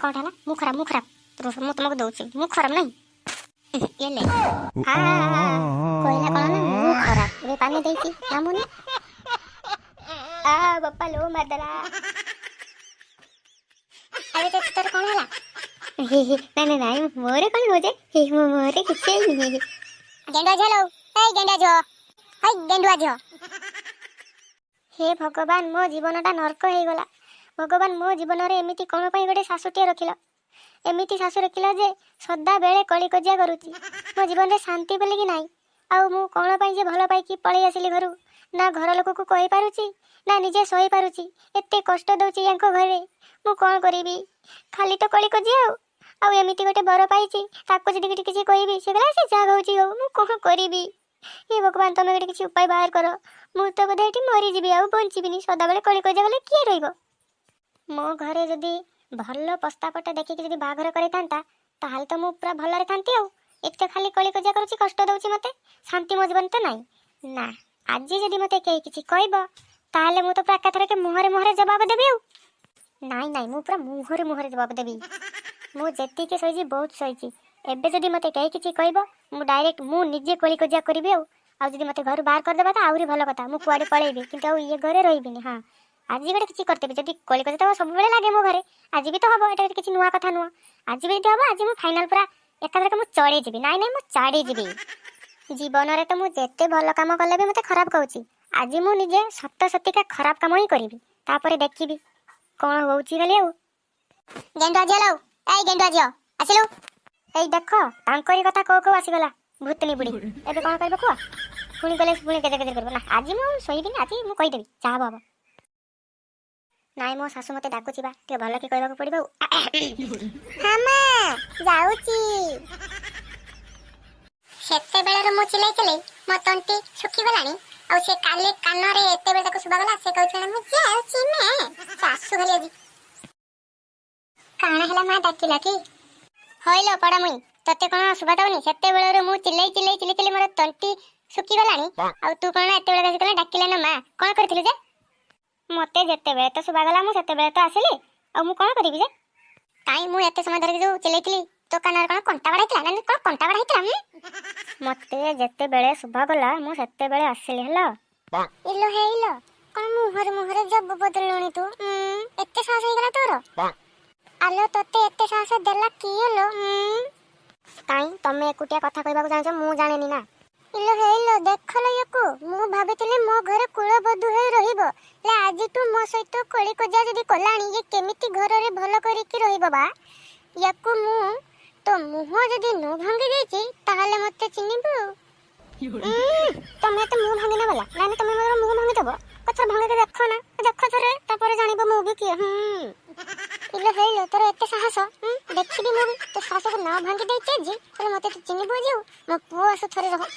कौन है मुँह खराब तो मैं तुमको दूची मुँह खराब नहीं ये ले कहला कौन ना मुँह खराब ये पानी देती नामुनी आ बापा लो मदला अरे तो तोर कौन हला नहीं मोरे कौन हो जाए मोरे किसी नहीं गेंडा झलो ए गेंडा झो हाय गेंडुआ झो हे भगवान मो जीवनटा नरक हो गला भगवान मो जीवन रे एमिति कोन पई गोटे सासुटिए रखिलो एमिति सासु रखिलो जे सदा बेले कली कजिया करूची मो जीवन रे शांति बोले कि नाही आउ मु कोन पई जे भलो पाई कि पळै आसिली घरु ना घर लोक को कहि पारुची ना निजे सही पारुची एते कष्ट दउची यांको घरे मु कोन करिवि खाली तो कली कजिया आउ एमिति गोटे बर पाइची ताको जदी किछि कहिबि से गला से जा गउची हो मु कोन करिवि हे भगवान तमे गोटे किछि उपाय बाहर करो मु तो बधे एठी मरि जिबि आउ बंचिबिनी सदा बेले कली कजिया गले किए रहिबो मो घरे जदी भल्लो पस्तापट देखि जदी बाघर करै तांता ताहाल तो मु पूरा भल्लरे थांती आउ एते खाली कली कजिया करूची कष्ट दउची मते शांति मो जीवन तो नाही ना आज जदी मते केही किछि कहबो ताहाले मु तो पूरा कथरे के मुहरे जवाब देबी आउ नाही मु पूरा मुहरे जवाब देबी मु जेति के सहिजी बहुत सहिजी एबे जदी मते केही किछि कहबो मु डायरेक्ट मु निजे कली कजिया करबी आउ जदी मते घर बाहर कर देबा त आउरी भलो कथा मु कुआडे पळेबी किंतु आउ ये घरे रहिबिनी हां आज गोटे किसी करते जब कली कजिया तो सब बेले लागे मो घरे आज भी तो हम एटा किसी नुआ कथा नुआ आज भी हम आज मु फाइनल पूरा एकादरके मु चढ़ी जीवी नाई मु चाड़ी जीवी जीवन रे तो मु जेते भलो काम कले भी मते खराब कहूची आज मु निजे सत्य सत्य का खराब काम ही करिवि तापरे देखिबि कोन होउची गले आउ गेंडा झलो ए गेंडा झो आसिलो ए देखो तांकरी कथा को आसीगला भूतनी बुड़ी एबे कोन करबो को पुणी गले पुणी केजे करबो ना आज मु सोइबिनी आज मु कहि देबी चाह बाबा नाई मो सासु मते डाकुची बा ते भलो के कहबा पड़िबो हामा जाउची सेते बेले मो चिलै मो तंती सुखी गलानी आ से काले कान रे एते बेले ताको सुबा गला से कहछ मु जाउची मैं सासु गले जी काना हला मा डाकिला की होइलो पडा मुई तते कोन सुबा दउनी सेते बेले मु चिलै मोर तंती सुखी गलानी आ तू कोन एते बेले कला डाकिला ना मा कोन करथिलु जे मते जेते बेले तो सुबा गला मु सेते बेले तो आसिली आ मु कोन करिवि जे काई मु एते समय धरि जो चिलैतिली तो कानार कोन कंटा बडाइतला ना कोन कंटा बडाइतला मते जेते बेले सुबा गला मु सेते बेले आसिली हलो इलो हेइलो कोन मुहरे जब बदललोनी तू एते साहस हे गला तोर आलो तते एते साहस देला कियलो काई तमे एकुटिया कथा कहबा को जानो मु जानेनी ना इलो हेइलो देखलो यकु मु भाबितले मो घरे कुलबधु हे रहिबो ले आज तू मो सहित कोली कजा जदी कोलाणी ये केमिति घर रे भलो करी कि रहिबो बा यकु मु तो मुह जदी नो भांगी देची ताहाले मते चिन्निबो तमे तो मुह भांगी ना वाला नानी तमे मोर मुह भांगी देबो कथा भांगी के देखो थरे तापर जानिबो मु भी कि इलो हेइलो तोर एते साहस देखिबी मु तो साहस को ना भांगी देचे जी तले मते तो चिन्निबो जे मो पुओ आसु थरे रहो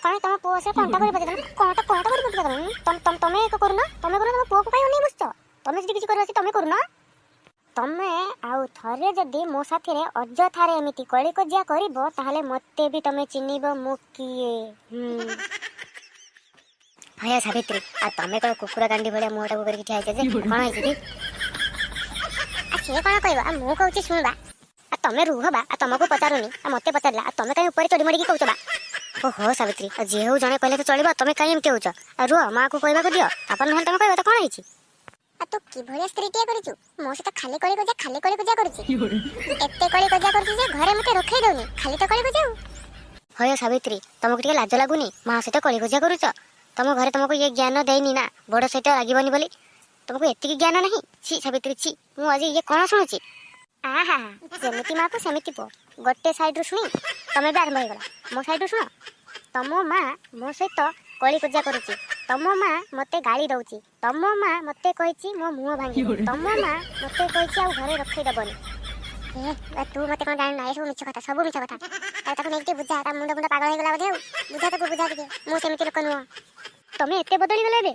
काहे तम पुओ से कोंटा करि बजे कोंटा करि बजे तमे एक करू ना तमे करू तम पुओ को काहे नहीं बसछ तमे जदी किछि करबासी तमे करू ना तमे आउ थरे जदी मो साथी रे अजथारे एमिति कळी कजिया करिवो ताहाले मते भी तमे चिन्निबो मु किए भया सावित्री आ तमे को कुकुरा गांडी भलिया मोटा को करि ठिया जे कोन आइछि की आ से कोन कहबा आ मु कहउछि सुनबा आ तमे रुहबा आ तमको पचारुनी आ मते पचारला आ तमे काहे ऊपर चढ़ी मडी की कहउछबा ओहो सावित्री आ जे हो जने कहले तो चलिबा तमे काहे एमते होछ आ रुह मां को कहबा को दियो अपन नहल तमे कहबा त कोन आइछि आ तू की भलिया स्त्री टिया करिछु मो से त खाली कळी कजिया करूछि एते कळी कजिया करूछि जे घरे मते रखै दउनी खाली त कळी कजाऊ होय सावित्री तमको टिके लाज लागुनी मां से त कळी कजिया करूछ तम घरे तुमको ये ज्ञान देनी ना बड़ सहित लागबनी बोली तुमको एतिकी ज्ञान नहीं छी सावित्री छी मु आज ये कोन सुनुची आहा जेमिति मां को सेमिति पो गोटे साइड रु सुनी तमे भी आरंभ होगला मो साइड रु सुनो तम मां मो सहित कळी कजिया करूची तम मां मते गाली दउची तम मां मते कहिची मो मुंह भांगी तम मां मते कहिची आ घरे रखै दबनी ए तू मते कोन जान ना सब मिछ कथा सब मिछ कथा ताको नेगेटिव बुझा ता मुंड मुंड पागल हे गला बधे बुझा ताको बुझा दिए मु सेमिति लोक नु तमे एते बदली गले बे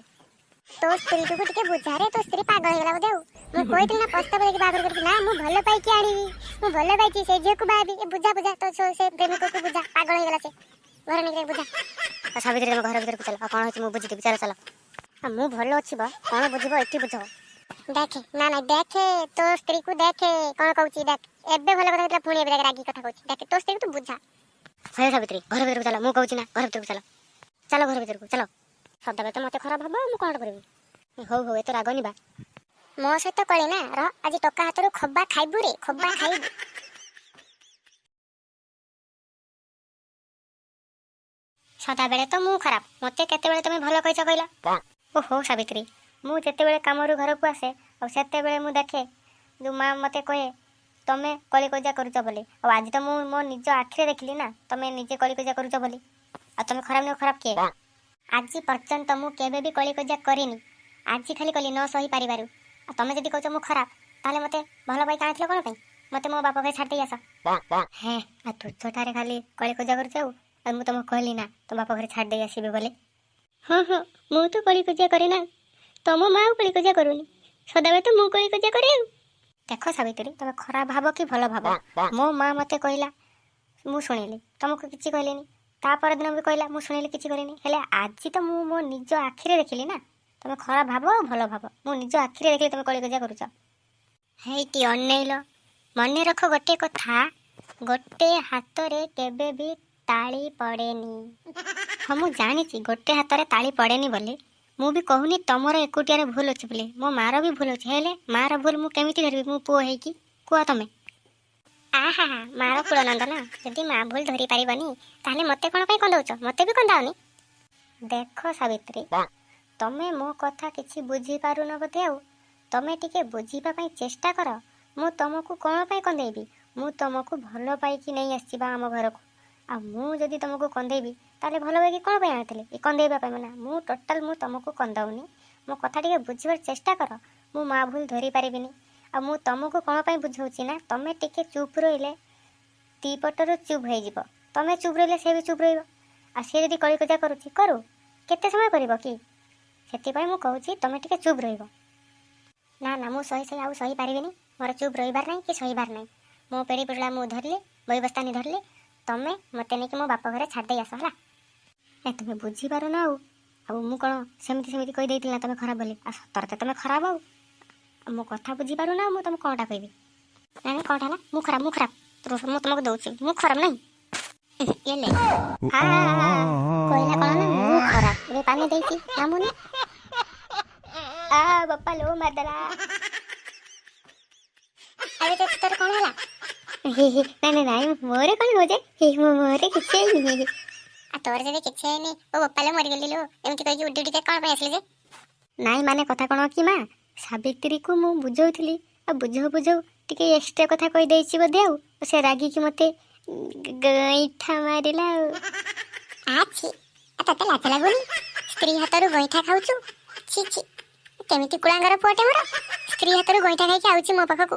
तो स्त्री को टिके बुझा रे तो स्त्री पागल हे गला बधे मु कोइतली ना पस्ता बले के बाबर करबी ना मु भलो पाई के आनी मु भलो पाई के से जे को बाबी ए बुझा तो से प्रेमिक को बुझा पागल हे गला से घर निकले बुझा आ सावित्री हम घर भीतर को चल आ कोन होची मु बुझी चल चल आ मु भलो अछि बा कोन बुझिबो एठी बुझो देखे ना ना देखे तो स्त्री को देखे कौन कहूची देख एबे भले कथा पुणी एबे रागी कथा कहूची देखे तो स्त्री को तू बुझा हे सावित्री घर भीतर चलो मु कहूची ना घर भीतर चलो चलो घर भीतर को चलो सदा तो मते खराब हबो मु कोन करबी हो हो ए तो रागनी बा मो सहित कली ना र आज टका हातरो खब्बा खाइबु रे खब्बा खाइबु सदा बेले तो मु खराब मते केते बेले तुम भलो कहिछ कहला ओहो सावित्री मु जेते बेले कामरू घर को आसे और सेते बेले मु देखे जो मां मते कहे तमे कली कजा करूछ बोली और आज तो मु मो निज आखिरे देखली ना तमे निजे कली कजा करूछ बोली आ तमे खराब न खराब के आज पर्यंत मु केबे भी कली कजा करिनी आज खाली कली न सही पारिबारु आ तमे जदी कहछ मु खराब ताले मते भलो पाई काथिलो कोन पई मते मो बापा के छाड़ दे आसा हे आ तू छोटारे खाली कली कजा करूछ आ मु तम कहली ना तो बापा घर छाड़ दे आसीबे बोले हां हां मु तो कली कजा करे ना तम माँ कली कजा करूनी सदाबे तो मु कली कजा करे देख सावित्री तमे खराब भाव कि भल भाव मो माँ मते कहला मु सुनिली तुमको किछि कहलेनी ता पर दिन भी कहला मु सुनिली किछि करेनी हेले आज तो मु मो निज आखिरे देखिली ना तमे खराब भाव भल भाव मु निज आखिरे देखिली तमे कली कजा करूछ हेटी अनैलो मने रख गोटे कथा गोटे हातरे केबे भी ताली पड़ेनी हाँ मु जानी गोटे हाथ ताली पड़ेनी बोली मु भी कहूनी तमर एकुटिया भूल अच्छे बोली मो मार भी भूल अच्छे हेले मार भूल मु केमिति धरबी मु पुओ है कि कुआ तमे आहा मार कुल नंदन जदि माँ भूल धरी पारिबनी ताले मते कोन पई कंदौछ मते भी कंदाओनी देख सावित्री तमे मो कथा किछि बुझी पारु न बोधे आउ तमे टिके बुझीबा पई चेष्टा कर मु तमको कोन पई कंदेबी मु तमको भलो पाई कि नहीं आसीबा हम घर को आ मु जदि तुमको कंदेबी ताले भलो होई कि कोन पई आथिले ए कंदेबा पई मना मु टोटल मु तुमको कंदाउनी मो कथा टिके बुझिबार चेष्टा कर मु माँ भूल धरी पारिबिनी आ मु तुमको कोन पई बुझौची ना तमे टिके चुप रहिले ती पटरो चुप होई जिवो तमे चुप रहिले से भी चुप रहिबो आ से जदि कली कजा करूची करू केते समय करबो की सेति पई मु कहूची तमे टिके चुप रहिबो ना ना मु सही सही आउ सही पारिबिनी मोर चुप रहिबार नै कि सहीबार नै मो पेड़ी पडला मु धरले बईबस्तानी धरले तमे मते नै कि मो बापा घरे छाड़ दे आस हला ए तमे बुझी पारो ना आ मु कोन सेमिति सेमिति कहि देतिला तमे खराब बोली आ सतरते तमे खराब आउ मो कथा बुझी पारो ना मु तमे कोनटा कहबी ना कोनटा ना मु खराब तो मु तुमको दउची मु खराब नै ये ले कोइला कोन ना मु खराब ए पानी देती ना मुनी आ बापा लो मदला अरे तो तोर कोन हला ना ना मोरे कोन हो जाए मोरे किछे नहीं आ तोर जदि किछे नहीं ओ बापा लो मरि गेली लो एमति कहि उड्डी उड्डी के कोन पे आसले जे नाई माने कथा कोन कि मां सावित्री को मु बुझौथली आ बुझौ टिके एक्स्ट्रा कथा कहि देछि बदे आ से रागी कि मते गईठा मारिला आछि आ तते लाज लागुनी स्त्री हातरो गईठा खाउछु छी छी केमिति कुळांगर पोटे मोर स्त्री हातरो गईठा खाइ के आउछि मो पाखकु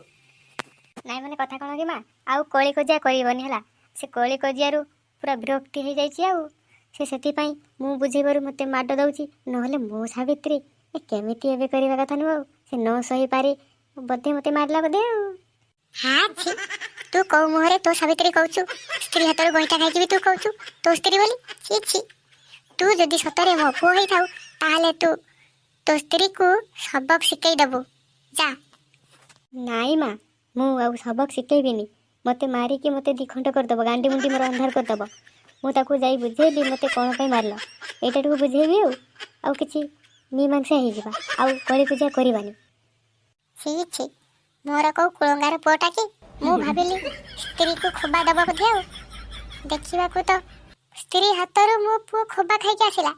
नाई माने कथा कोन कि मां आउ कोळी कजिया करिवनी हला से कोळी कजियारु पूरा विरक्ति हो जाइछि आउ से सेति पई मु बुझेबारु मते माड दउछि नहले मो सावित्री ए केमिति एबे करिवा कथा नु से न सही पारी बदे मते मारला बदे हां छी तू कौ मोहरे तो सावित्री कहउछु स्त्री हातर गईटा खाइ भी तू कहउछु तो स्त्री बोली छी छी तू जदी सतरे मो पो होई थाउ ताले तू तो स्त्री को सबक सिखै दबो जा नाई मां मु आ सबक सिखैबिनी मते मारी कि मते दिखंड कर दबो गांडी मुंडी मोर अंधार कर दबो मु ताकू जाई बुझेबी मते कोन पई मारला एटा टू बुझेबी आ किछि मीमांसा हे जिबा आ करी पूजा करबानी छी छी मोर को कुळंगार पोटा की मु भाबिली स्त्री को खबा दबा बधे देखिबा को तो स्त्री हातरो मो पु खबा खाइ के आसिला